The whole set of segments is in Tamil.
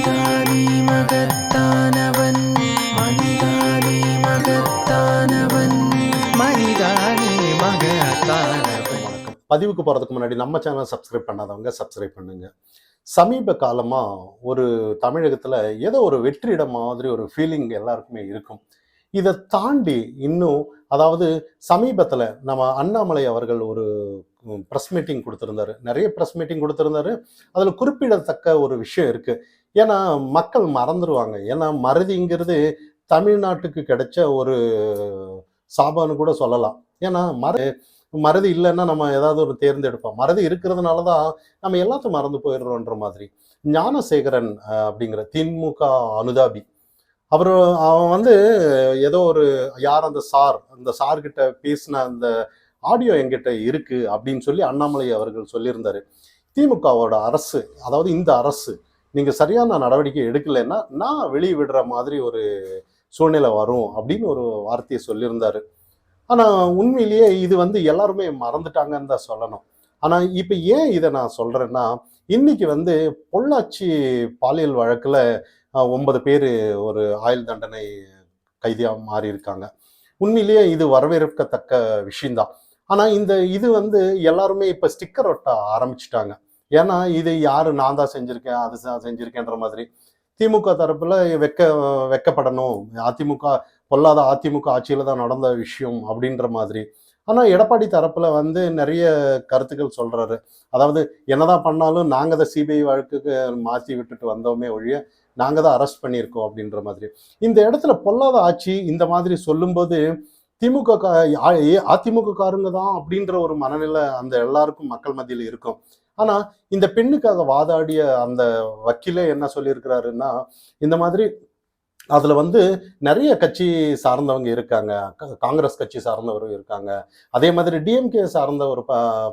மனிதானே மகத்தானவன், மனிதானே மகத்தானவன், மனிதானே மகத்தானவன். பதிவுக்கு போகிறதுக்கு முன்னாடி நம்ம சேனல் சப்ஸ்கிரைப் பண்ணாதவங்க சப்ஸ்கிரைப் பண்ணுங்க. சமீப காலமாக ஒரு தமிழகத்தில் ஏதோ ஒரு வெற்றிடம் மாதிரி ஒரு ஃபீலிங் எல்லாருக்குமே இருக்கும். இதை தாண்டி இன்னும் அதாவது சமீபத்தில் நம்ம அண்ணாமலை அவர்கள் ஒரு ப்ரெஸ் மீட்டிங் கொடுத்துருந்தாரு. நிறைய ப்ரெஸ் மீட்டிங் கொடுத்துருந்தாரு. அதில் குறிப்பிடத்தக்க ஒரு விஷயம் இருக்குது. ஏன்னா மக்கள் மறந்துடுவாங்க. ஏன்னா மறதிங்கிறது தமிழ்நாட்டுக்கு கிடைச்ச ஒரு சாபம்னு கூட சொல்லலாம். ஏன்னா மறதி இல்லைன்னா நம்ம ஏதாவது ஒரு தேர்ந்தெடுப்போம். மறதி இருக்கிறதுனால தான் நம்ம எல்லாத்தையும் மறந்து போயிடுறோன்ற மாதிரி. ஞானசேகரன் அப்படிங்கிற திமுக அனுதாபி அவன் வந்து ஏதோ ஒரு யார் அந்த சார்கிட்ட பேசின அந்த ஆடியோ என்கிட்ட இருக்கு அப்படின்னு சொல்லி அண்ணாமலை அவர்கள் சொல்லியிருந்தாரு. திமுகவோட அரசு, அதாவது இந்த அரசு நீங்க சரியான நடவடிக்கை எடுக்கலைன்னா நான் வெளியே விடுற மாதிரி ஒரு சூழ்நிலை வரும் அப்படின்னு ஒரு வார்த்தையை சொல்லியிருந்தாரு. ஆனா உண்மையிலேயே இது வந்து எல்லாருமே மறந்துட்டாங்கன்னு தான் சொல்லணும். ஆனா இப்ப ஏன் இதை நான் சொல்றேன்னா, இன்னைக்கு வந்து பொள்ளாச்சி பாலியல் வழக்குல 9 பேர் ஒரு ஆயுள் தண்டனை கைதியா மாறி இருக்காங்க. உண்மையிலேயே இது வரவேற்கத்தக்க விஷயம்தான். ஆனா இது வந்து எல்லாருமே இப்ப ஸ்டிக்கர் ஒட்ட ஆரம்பிச்சுட்டாங்க. ஏன்னா இது யாரு நான் தான் செஞ்சிருக்கேன், அது செஞ்சிருக்கேன்ற மாதிரி. திமுக தரப்புல வெக்கப்படணும், பொல்லாத அதிமுக ஆட்சியில தான் நடந்த விஷயம் அப்படின்ற மாதிரி. ஆனா எடப்பாடி தரப்புல வந்து நிறைய கருத்துக்கள் சொல்றாரு. அதாவது என்னதான் பண்ணாலும் நாங்க தான் சிபிஐ வழக்குக்கு மாற்றி விட்டுட்டு வந்தோமே ஒழிய நாங்க தான் அரெஸ்ட் பண்ணியிருக்கோம் அப்படின்ற மாதிரி. இந்த இடத்துல பொல்லாத ஆட்சி இந்த மாதிரி சொல்லும்போது திமுக அதிமுக காரங்க தான் அப்படின்ற ஒரு மனநிலை அந்த எல்லாருக்கும் மக்கள் மத்தியில் இருக்கும். ஆனா இந்த பெண்ணுக்காக வாதாடிய அந்த வக்கீலே என்ன சொல்லியிருக்கிறாருன்னா, இந்த மாதிரி அதுல வந்து நிறைய கட்சி சார்ந்தவங்க இருக்காங்க. காங்கிரஸ் கட்சி சார்ந்தவரும் இருக்காங்க. அதே மாதிரி டிஎம்கே சார்ந்த ஒரு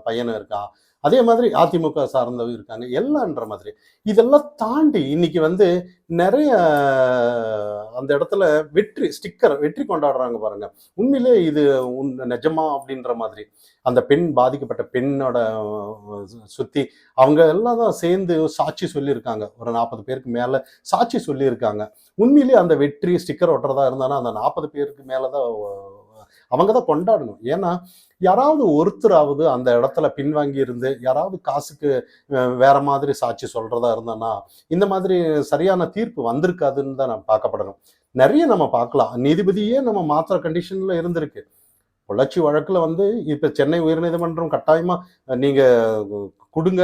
பையனும் இருக்கான். அதே மாதிரி அதிமுக சார்ந்தவங்க இருக்காங்க. எல்லான்ற மாதிரி இதெல்லாம் தாண்டி இன்னைக்கு வந்து நிறைய அந்த இடத்துல வெற்றி கொண்டாடுறாங்க பாருங்க. உண்மையிலே இது நிஜமா அப்படின்ற மாதிரி. அந்த பெண் பாதிக்கப்பட்ட பெண்ணோட சுத்தி அவங்க எல்லாம் தான் சேர்ந்து சாட்சி சொல்லியிருக்காங்க. ஒரு 40 பேருக்கு மேல சாட்சி சொல்லியிருக்காங்க. உண்மையிலேயே அந்த வெற்றி ஸ்டிக்கர் ஒட்டுறதா இருந்தானா அந்த 40 பேருக்கு மேலதான் அவங்க தான் கொண்டாடணும். ஏன்னா யாராவது ஒருத்தராவது அந்த இடத்துல பின்வாங்கி இருந்து யாராவது காசுக்கு வேற மாதிரி சாட்சி சொல்றதா இருந்தானா இந்த மாதிரி சரியான தீர்ப்பு வந்திருக்காதுன்னு தான் நம்ம பார்க்கப்படணும். நிறைய நம்ம பார்க்கலாம். நீதிபதியே நம்ம மாத்திர கண்டிஷன்ல இருந்திருக்கு. பொள்ளாச்சி வழக்குல வந்து இப்ப சென்னை உயர்நீதிமன்றம் கட்டாயமா நீங்க கொடுங்க,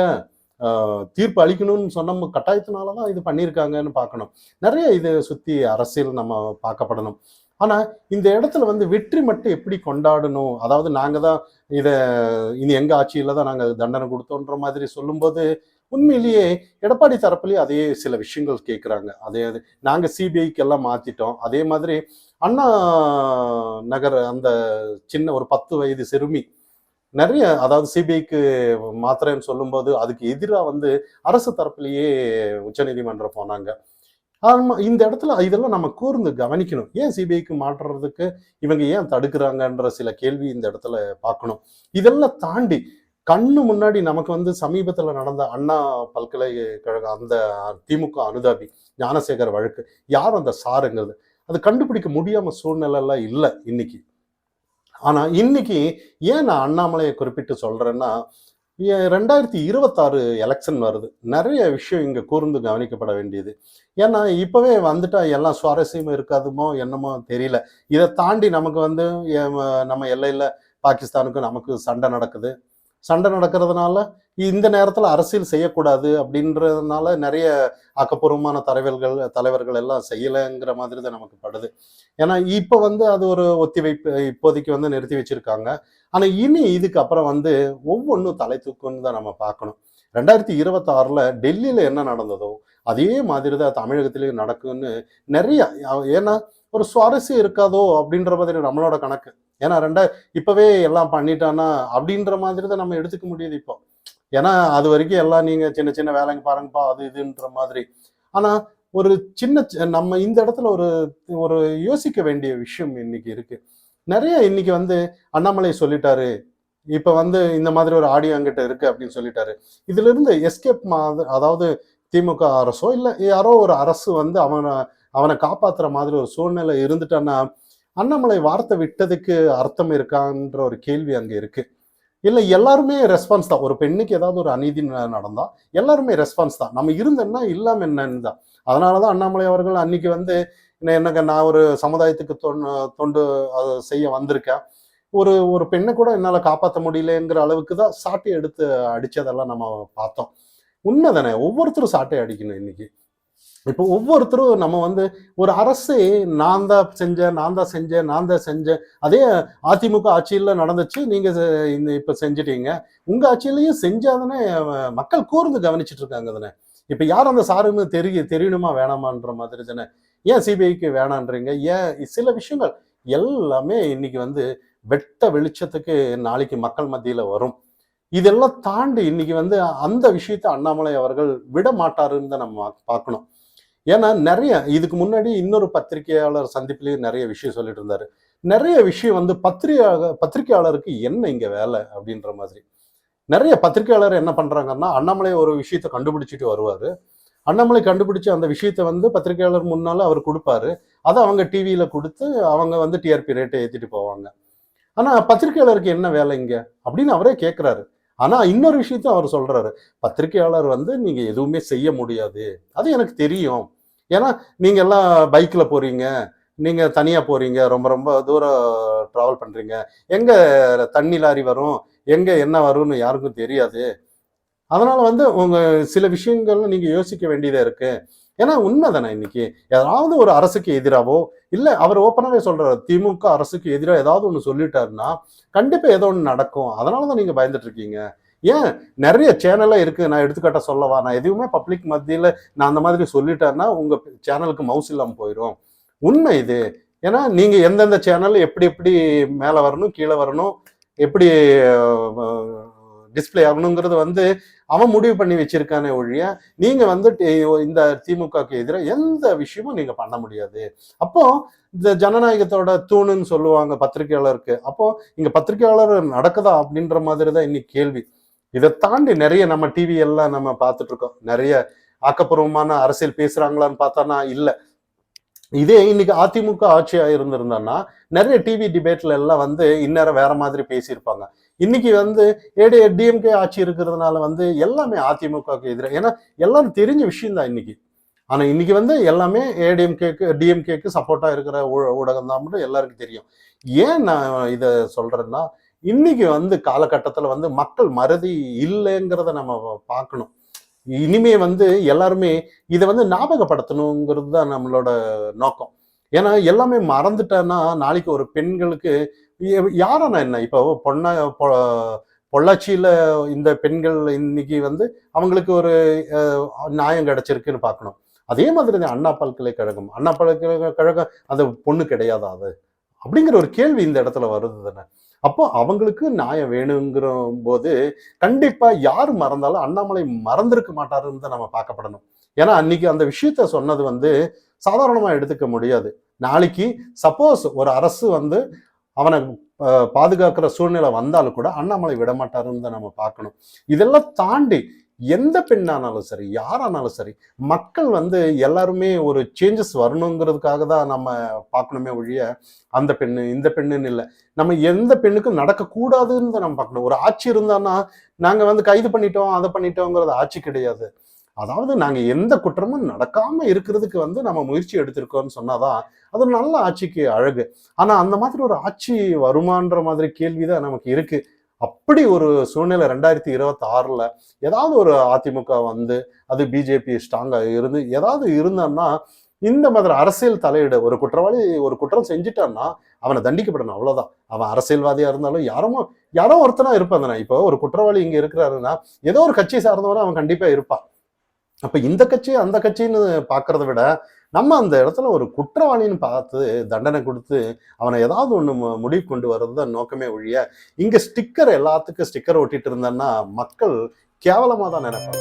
தீர்ப்பு அளிக்கணும்னு சொன்ன கட்டாயத்தினாலதான் இது பண்ணியிருக்காங்கன்னு பார்க்கணும். நிறைய இதை சுத்தி அரசியல் நம்ம பார்க்கப்படணும். ஆனா இந்த இடத்துல வந்து வெற்றி மட்டும் எப்படி கொண்டாடணும், அதாவது நாங்க தான் இனி எங்க ஆட்சியில தான் நாங்க தண்டனை கொடுத்தோன்ற மாதிரி சொல்லும்போது உண்மையிலேயே எடப்பாடி தரப்புலயே அதே சில விஷயங்கள் கேட்குறாங்க. அதே நாங்க சிபிஐக்கு எல்லாம் மாத்திட்டோம். அதே மாதிரி அண்ணா நகர் அந்த சின்ன ஒரு 10 வயது சிறுமி நிறைய அதாவது சிபிஐக்கு மாத்திரன்னு சொல்லும்போது அதுக்கு எதிராக வந்து அரசு தரப்புலேயே உச்சநீதிமன்றம் போனாங்க. ஆமா, இந்த இடத்துல இதெல்லாம் நம்ம கூர்ந்து கவனிக்கணும். ஏன் சிபிஐக்கு மாற்றுறதுக்கு இவங்க ஏன் தடுக்கிறாங்கன்ற சில கேள்வி இந்த இடத்துல பார்க்கணும். இதெல்லாம் தாண்டி கண்ணு முன்னாடி நமக்கு வந்து சமீபத்தில் நடந்த அண்ணா பல்கலைக்கழகம் அந்த திமுக அனுதாபி ஞானசேகர் வழக்கு யார் அந்த சாருங்கிறது அது கண்டுபிடிக்க முடியாம சூழ்நிலை எல்லாம் இல்லை இன்னைக்கு. ஆனா இன்னைக்கு ஏன் நான் அண்ணாமலையை குறிப்பிட்டு சொல்றேன்னா, 2026 எலெக்ஷன் வருது. நிறைய விஷயம் இங்க கூர்ந்து கவனிக்கப்பட வேண்டியது. ஏன்னா இப்பவே வந்துட்டா எல்லாம் சுவாரஸ்யமா இருக்காதுமோ என்னமோ தெரியல. இதை தாண்டி நமக்கு வந்து நம்ம எல்லையில பாகிஸ்தானுக்கும் நமக்கு சண்டை நடக்கிறதுனால இந்த நேரத்துல அரசியல் செய்யக்கூடாது அப்படின்றதுனால நிறைய ஆக்கப்பூர்வமான தலைவர்கள் எல்லாம் செய்யலைங்கிற மாதிரி தான் நமக்கு படுது. ஏன்னா இப்ப வந்து அது ஒரு ஒத்திவைப்பு இப்போதைக்கு வந்து நிறுத்தி வச்சிருக்காங்க. ஆனா இனி இதுக்கு அப்புறம் வந்து ஒவ்வொன்றும் தலை தூக்குன்னு தான் நம்ம பார்க்கணும். 2026 டெல்லியில என்ன நடந்ததோ அதே மாதிரி தான் தமிழகத்திலேயும் நடக்கும்னு நிறைய, ஏன்னா ஒரு சுவாரஸ்யம் இருக்காதோ அப்படின்ற மாதிரி நம்மளோட கணக்கு. ஏன்னா இப்பவே எல்லாம் பண்ணிட்டானா அப்படின்ற மாதிரி தான் நம்ம எடுத்துக்க முடியுது இப்போ. ஏன்னா அது வரைக்கும் எல்லாம் நீங்க சின்ன சின்ன வேலைங்க பாருங்கப்பா அது இதுன்ற மாதிரி. ஆனா ஒரு நம்ம இந்த இடத்துல ஒரு ஒரு யோசிக்க வேண்டிய விஷயம் இன்னைக்கு இருக்கு. நிறைய இன்னைக்கு வந்து அண்ணாமலை சொல்லிட்டாரு, இப்ப வந்து இந்த மாதிரி ஒரு ஆடியோ அங்கிட்ட இருக்கு அப்படின்னு சொல்லிட்டாரு. இதுல இருந்து எஸ்கேப் அதாவது திமுக அரசோ இல்லை யாரோ ஒரு அரசு வந்து அவனை காப்பாத்துற மாதிரி ஒரு சூழ்நிலை இருந்துட்டான்னா அண்ணாமலை வார்த்தை விட்டதுக்கு அர்த்தம் இருக்கான்ற ஒரு கேள்வி அங்க இருக்கு. இல்லை எல்லாருமே ரெஸ்பான்ஸ் தான். ஒரு பெண்ணுக்கு ஏதாவது ஒரு அநீதி நடந்தா எல்லாருமே ரெஸ்பான்ஸ் தான். நம்ம இருந்தோம்னா இல்லாம என்னன்னு தான். அதனாலதான் அண்ணாமலை அவர்கள் அன்னைக்கு வந்து என்னங்க நான் ஒரு சமுதாயத்துக்கு தொண்டு செய்ய வந்திருக்கேன், ஒரு ஒரு பெண்ணை கூட என்னால காப்பாற்ற முடியலங்கிற அளவுக்கு தான் சாட்டை எடுத்து அடிச்சதெல்லாம் நம்ம பார்த்தோம். உண்மைதானே, ஒவ்வொருத்தரும் சாட்டை அடிக்கணும் இன்னைக்கு. இப்போ ஒவ்வொருத்தரும் நம்ம வந்து ஒரு அரசு நான் தான் செஞ்சேன். அதே அதிமுக ஆட்சியில் நடந்துச்சு, நீங்க இந்த இப்ப செஞ்சிட்டீங்க. உங்க ஆட்சியிலையும் செஞ்சாதானே மக்கள் கூர்ந்து கவனிச்சுட்டு இருக்காங்க தானே. இப்ப யார் அந்த சாருன்னு தெரியணுமா வேணாமான்ற மாதிரி தானே. ஏன் சிபிஐக்கு வேணான்றீங்க? ஏன் சில விஷயங்கள் எல்லாமே இன்னைக்கு வந்து வெட்ட வெளிச்சத்துக்கு நாளைக்கு மக்கள் மத்தியில வரும். இதெல்லாம் தாண்டி இன்னைக்கு வந்து அந்த விஷயத்த அண்ணாமலை அவர்கள் விட மாட்டாருன்னு தான் நம்ம பார்க்கணும். ஏன்னா நிறைய இதுக்கு முன்னாடி இன்னொரு பத்திரிகையாளர் சந்திப்புலயும் நிறைய விஷயம் சொல்லிட்டு இருந்தாரு. நிறைய விஷயம் வந்து பத்திரிகையாளருக்கு என்ன இங்க வேலை அப்படின்ற மாதிரி. நிறைய பத்திரிகையாளர் என்ன பண்றாங்கன்னா, அண்ணாமலை ஒரு விஷயத்த கண்டுபிடிச்சிட்டு வருவாரு. அண்ணாமலை கண்டுபிடிச்ச அந்த விஷயத்த வந்து பத்திரிகையாளர் முன்னால அவர் கொடுப்பாரு. அதை அவங்க டிவியில கொடுத்து அவங்க வந்து டிஆர்பி ரேட்டை ஏத்திட்டு போவாங்க. ஆனா பத்திரிகையாளருக்கு என்ன வேலை இங்க அப்படின்னு அவரே கேட்கிறாரு. ஆனா இன்னொரு விஷயத்த அவர் சொல்றாரு, பத்திரிகையாளர் வந்து நீங்க எதுவுமே செய்ய முடியாது, அது எனக்கு தெரியும். ஏன்னா நீங்க எல்லாம் பைக்ல போறீங்க, நீங்க தனியா போறீங்க, ரொம்ப ரொம்ப தூரம் டிராவல் பண்றீங்க, எங்க தண்ணி லாரி வரும், எங்க என்ன வரும்னு யாருக்கும் தெரியாது. அதனால வந்து உங்க சில விஷயங்கள் நீங்க யோசிக்க வேண்டியதா இருக்கு. ஏன்னா உண்மைதானே, இன்னைக்கு ஏதாவது ஒரு அரசுக்கு எதிராவோ இல்ல அவர் ஓப்பனாவே சொல்றாரு, திமுக அரசுக்கு எதிராக ஏதாவது ஒண்ணு சொல்லிட்டாருன்னா கண்டிப்பா ஏதோ ஒண்ணு நடக்கும். அதனாலதான் நீங்க பயந்துட்டு இருக்கீங்க. ஏன் நிறைய சேனல்ல இருக்கு, நான் எடுத்துக்காட்ட சொல்லவா? நான் எதுவுமே பப்ளிக் மத்தியில நான் அந்த மாதிரி சொல்லிட்டேன்னா உங்க சேனலுக்கு மவுஸ் இல்லாம போயிடும். உண்மை இது. ஏன்னா நீங்க எந்தெந்த சேனல் எப்படி எப்படி மேல வரணும், கீழே வரணும், எப்படி டிஸ்பிளே ஆகணுங்கிறது வந்து அவன் முடிவு பண்ணி வச்சிருக்கானே ஒழிய நீங்க வந்து இந்த திமுகக்கு எதிராக எந்த விஷயமும் நீங்க பண்ண முடியாது. அப்போ இந்த ஜனநாயகத்தோட தூணுன்னு சொல்லுவாங்க பத்திரிகையாளருக்கு. அப்போ இங்க பத்திரிகையாளர் நடக்குதா அப்படின்ற மாதிரி தான் இன்னைக்கு கேள்வி. இதை தாண்டி நிறைய நம்ம டிவி எல்லாம் நம்ம பார்த்துட்டு இருக்கோம். நிறைய ஆக்கப்பூர்வமான அரசியல் பேசுறாங்களான்னு பார்த்தோன்னா இல்ல. இதே இன்னைக்கு அதிமுக ஆட்சியா இருந்திருந்தான்னா நிறைய டிவி டிபேட்ல எல்லாம் வந்து இந்நேரம் வேற மாதிரி பேசியிருப்பாங்க. இன்னைக்கு வந்து டிஎம்கே ஆட்சி இருக்கிறதுனால வந்து எல்லாமே அதிமுகவுக்கு எதிராக, ஏன்னா எல்லாரும் தெரிஞ்ச விஷயம் தான் இன்னைக்கு. ஆனா இன்னைக்கு வந்து எல்லாமே டிஎம்கேக்கு சப்போர்ட்டா இருக்கிற ஊடகம் தான் மட்டும் எல்லாருக்கும் தெரியும். ஏன் நான் இதை சொல்றேன்னா, இன்னைக்கு வந்து காலகட்டத்துல வந்து மக்கள் மறதி இல்லைங்கிறத நம்ம பார்க்கணும். இனிமே வந்து எல்லாருமே இதை வந்து ஞாபகப்படுத்தணுங்கிறது தான் நம்மளோட நோக்கம். ஏன்னா எல்லாமே மறந்துட்டேன்னா நாளைக்கு ஒரு பெண்களுக்கு யாரான என்ன, இப்போ பொள்ளாச்சியில இந்த பெண்கள் இன்னைக்கு வந்து அவங்களுக்கு ஒரு நியாயம் கிடைச்சிருக்குன்னு பார்க்கணும். அதே மாதிரி அண்ணா பல்கலைக்கழகம் அந்த பொண்ணு கிடையாதா அது அப்படிங்கிற ஒரு கேள்வி இந்த இடத்துல வருது தானே. அப்போ அவங்களுக்கு நியாயம் வேணுங்கிற போது கண்டிப்பா யார் மறந்தாலும் அண்ணாமலை மறந்திருக்க மாட்டாருன்னு தான் நம்ம பார்க்கப்படணும். ஏன்னா அன்னைக்கு அந்த விஷயத்த சொன்னது வந்து சாதாரணமா எடுத்துக்க முடியாது. நாளைக்கு சப்போஸ் ஒரு அரசு வந்து அவனை பாதுகாக்கிற சூழ்நிலை வந்தாலும் கூட அண்ணாமலை விடமாட்டாருன்னு தான் நம்ம பார்க்கணும். இதெல்லாம் தாண்டி எந்த பெண்ணானாலும் சரி, யாரானாலும் சரி, மக்கள் வந்து எல்லாருமே ஒரு சேஞ்சஸ் வரணுங்கிறதுக்காக தான் நம்ம பார்க்கணுமே ஒழிய அந்த பெண்ணு இந்த பெண்ணுன்னு இல்லை. நம்ம எந்த பெண்ணுக்கும் நடக்கக்கூடாதுன்னு தான் நம்ம பார்க்கணும். ஒரு ஆட்சி இருந்தான்னா நாங்க வந்து கைது பண்ணிட்டோம் அதை பண்ணிட்டோங்கிறது ஆட்சி கிடையாது. அதாவது நாங்க எந்த குற்றமும் நடக்காம இருக்கிறதுக்கு வந்து நம்ம முயற்சி எடுத்திருக்கோம்னு சொன்னாதான் அது நல்ல ஆட்சிக்கு அழகு. ஆனா அந்த மாதிரி ஒரு ஆட்சி வருமான்ற மாதிரி கேள்விதான் நமக்கு இருக்கு. அப்படி ஒரு சூழ்நிலை 2026 ஏதாவது ஒரு அதிமுக வந்து அது பிஜேபி ஸ்ட்ராங்கா இருந்து ஏதாவது இருந்தான்னா இந்த மாதிரி அரசியல் தலையிட, ஒரு குற்றவாளி ஒரு குற்றம் செஞ்சுட்டான்னா அவனை தண்டிக்கப்படணும், அவ்வளவுதான். அவன் அரசியல்வாதியா இருந்தாலும் யாரோ ஒருத்தனா இருப்பான் தானே. இப்போ ஒரு குற்றவாளி இங்க இருக்கிறாருன்னா ஏதோ ஒரு கட்சியை சார்ந்தவனா அவன் கண்டிப்பா இருப்பான். அப்ப இந்த கட்சி அந்த கட்சின்னு பாக்குறத விட நம்ம அந்த இடத்துல ஒரு குற்றவாளின்னு பார்த்து தண்டனை கொடுத்து அவனை ஏதாவது ஒண்ணு முடிவு கொண்டு வர்றதுதான் நோக்கமே ஒழிய இங்க எல்லாத்துக்கும் ஸ்டிக்கர் ஒட்டிட்டு இருந்தான்னா மக்கள் கேவலமா தான் நினைப்பாங்க.